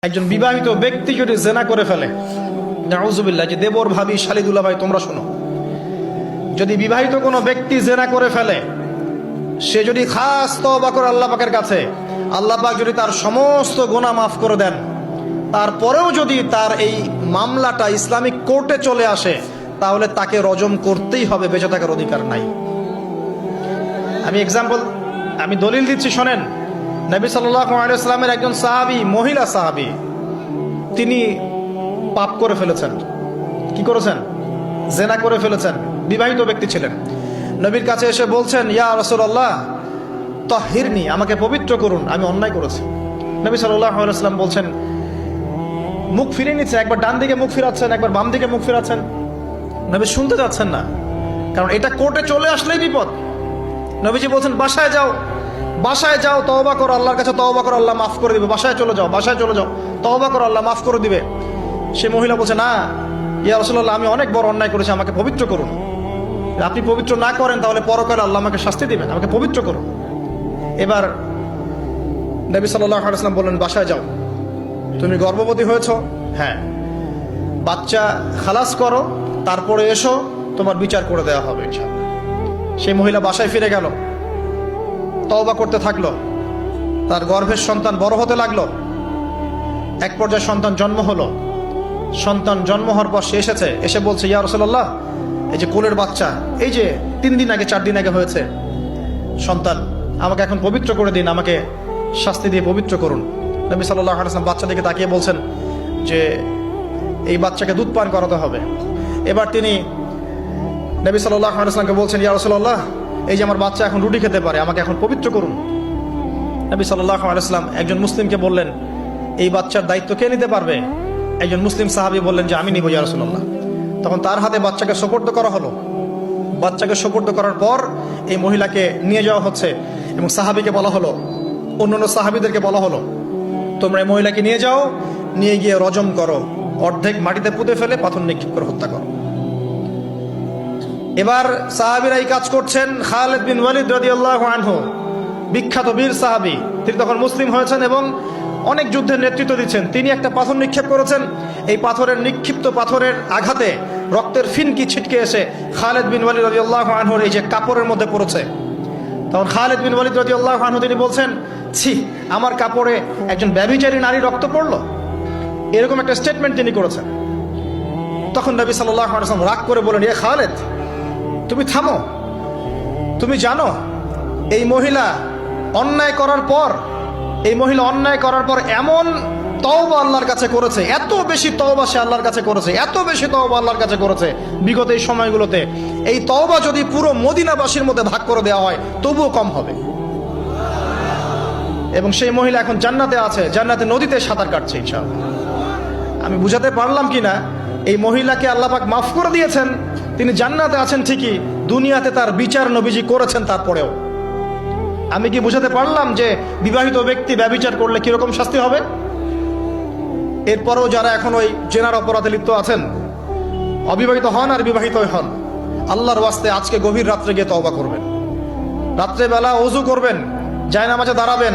একজন বিবাহিত ব্যক্তি যদি জেনা করে ফেলে, নাউজুবিল্লাহ, যে দেবর ভাবি শালিদুল্লাহ ভাই তোমরা শোনো, যদি বিবাহিত কোনো ব্যক্তি জেনা করে ফেলে, সে যদি খাস তওবা করে আল্লাহ পাকের কাছে, আল্লাহ পাক যদি তার সমস্ত গুনাহ মাফ করে দেন, তারপরেও যদি তার এই মামলাটা ইসলামিক কোর্টে চলে আসে, তাহলে তাকে রজম করতেই হবে, বেঁচে থাকার অধিকার নাই। আমি দলিল দিচ্ছি, শোনেন। নবী সাল্লাল্লাহু আলাইহি ওয়াসাল্লামের একজন সাহাবী, মহিলা সাহাবী, তিনি পাপ করে ফেলেছেন। কি করেছেন? জেনা করে ফেলেছেন। বিবাহিত ব্যক্তি ছিলেন। নবীর কাছে এসে বলছেন, ইয়া রাসূলুল্লাহ তাহহিরনি, আমাকে পবিত্র করুন, আমি অন্যায় করেছি। নবী সাল্লাল্লাহু আলাইহি ওয়াসাল্লাম বলছেন, মুখ ফিরিয়ে নিচ্ছে, একবার ডান দিকে মুখ ফিরাচ্ছেন, একবার বাম দিকে মুখ ফিরাচ্ছেন। নবী শুনতে যাচ্ছেন না, কারণ এটা কোর্টে চলে আসলেই বিপদ। নবীজি বলছেন, বাসায় যাও, বাসায় যাও, তওবা করো, আল্লাহর কাছে তওবা করো, আল্লাহ মাফ করে দিবে। বাসায় চলে যাও, বাসায় চলে যাও, তওবা করো, আল্লাহ মাফ করে দিবে। সে মহিলা বলছে, না ইয়া রাসূলুল্লাহ, আমি অনেক বড় অন্যায় করেছি, আমাকে পবিত্র করুন। আপনি পবিত্র না করেন তাহলে পরকালে আল্লাহ আমাকে শাস্তি দিবেন, আমাকে পবিত্র করুন। এবার নবী সাল্লাল্লাহু আলাইহি ওয়াসাল্লাম বললেন, বাসায় যাও। তুমি গর্ভবতী হয়েছো? হ্যাঁ। বাচ্চা খালাস করো, তারপরে এসো, তোমার বিচার করে দেওয়া হবে ইনশাআল্লাহ। সেই মহিলা বাসায় ফিরে গেল, তওবা করতে থাকলো, তার গর্ভের সন্তান বড় হতে লাগলো। এক পর্যায়ে সন্তান জন্ম হলো। সন্তান জন্ম হওয়ার পর সে এসে বলছে, ইয়া রাসূলুল্লাহ, এই যে কোলের বাচ্চা, এই যে 3 দিন আগে 4 দিন আগে হয়েছে সন্তান, আমাকে এখন পবিত্র করে দিন, আমাকে শাস্তি দিয়ে পবিত্র করুন। নবী সাল্লাল্লাহু আলাইহি ওয়াসাল্লাম বাচ্চা দিকে তাকিয়ে বলছেন যে এই বাচ্চাকে দুধ পান করাতে হবে। এবার তিনি নবী সাল্লাল্লাহু আলাইহি ওয়াসাল্লামকে বলছেন, ইয়া রাসূলুল্লাহ, এই যে আমার বাচ্চা এখন রুটি খেতে পারে, আমাকে এখন পবিত্র করুন। নবী সাল্লাল্লাহু আলাইহি ওয়াসাল্লাম একজন মুসলিমকে বললেন, এই বাচ্চার দায়িত্ব কে নিতে পারবে? একজন মুসলিম সাহাবী বললেন যে আমি নিব ইয়া রাসূলুল্লাহ। তখন তার হাতে বাচ্চাকে সোপর্দ করা হলো। বাচ্চাকে সোপর্দ করার পর এই মহিলাকে নিয়ে যাওয়া হচ্ছে এবং সাহাবীকে বলা হলো, অন্যান্য সাহাবীদেরকে বলা হলো, তোমরা এই মহিলাকে নিয়ে যাও, নিয়ে গিয়ে রজম করো, অর্ধেক মাটিতে পুঁতে ফেলে পাথর নিক্ষেপ করে হত্যা করো। এবার সাহাবীরা এই কাজ করছেন। খালিদ বিন ওয়ালিদ রাদিয়াল্লাহু আনহু, বিখ্যাত বীর সাহাবী, তিনি তখন মুসলিম হয়েছেন এবং অনেক যুদ্ধের নেতৃত্ব দিচ্ছেন। তিনি একটা পাথর নিক্ষেপ করেছেন। এই পাথরের নিক্ষিপ্ত পাথরের আঘাতে রক্তের ফিনকি ছিটকে এসে খালিদ বিন ওয়ালিদ রাদিয়াল্লাহু আনহুর এই যে কাপড়ের মধ্যে পড়েছে। তখন খালিদ বিন ওয়ালিদ রাদিয়াল্লাহু আনহু তিনি বলছেন, ছি, আমার কাপড়ে একজন ব্যভিচারী নারী রক্ত পড়লো, এরকম একটা স্টেটমেন্ট তিনি করেছেন। তখন নবী সাল্লাল্লাহু আলাইহি ওয়াসাল্লাম রাগ করে বলেন, ইয়া খালিদ, তুমি থামো। তুমি জানো এই মহিলা অন্যায় করার পর এমন তওবা আল্লাহর কাছে করেছে, এত বেশি তওবা সে আল্লাহর কাছে করেছে, এত বেশি তওবা আল্লাহর কাছে করেছে বিগত এই সময়গুলোতে, এই তওবা যদি পুরো মদিনাবাসীর মধ্যে ভাগ করে দেওয়া হয় তবুও কম হবে। এবং সেই মহিলা এখন জান্নাতে আছে, জান্নাতে নদীতে সাঁতার কাটছে ইনশাআল্লাহ। আমি বুঝাতে পারলাম কিনা? এই মহিলাকে আল্লাহ পাক মাফ করে দিয়েছেন, তিনি জান্নাতে আছেন ঠিকই, দুনিয়াতে তার বিচার নবীজি করেছেন। তারপরেও আমি কি বুঝাতে পারলাম যে বিবাহিত ব্যক্তি ব্যভিচার করলে কিরকম শাস্তি হবে? এরপরেও যারা এখন ওই জেনার অপরাধে লিপ্ত আছেন, অবিবাহিত হন আর বিবাহিত হন, আল্লাহর ওয়াস্তে আজকে গভীর রাত্রে গিয়ে তওবা করবেন, রাত্রেবেলা ওযু করবেন, জায়নামাজে দাঁড়াবেন,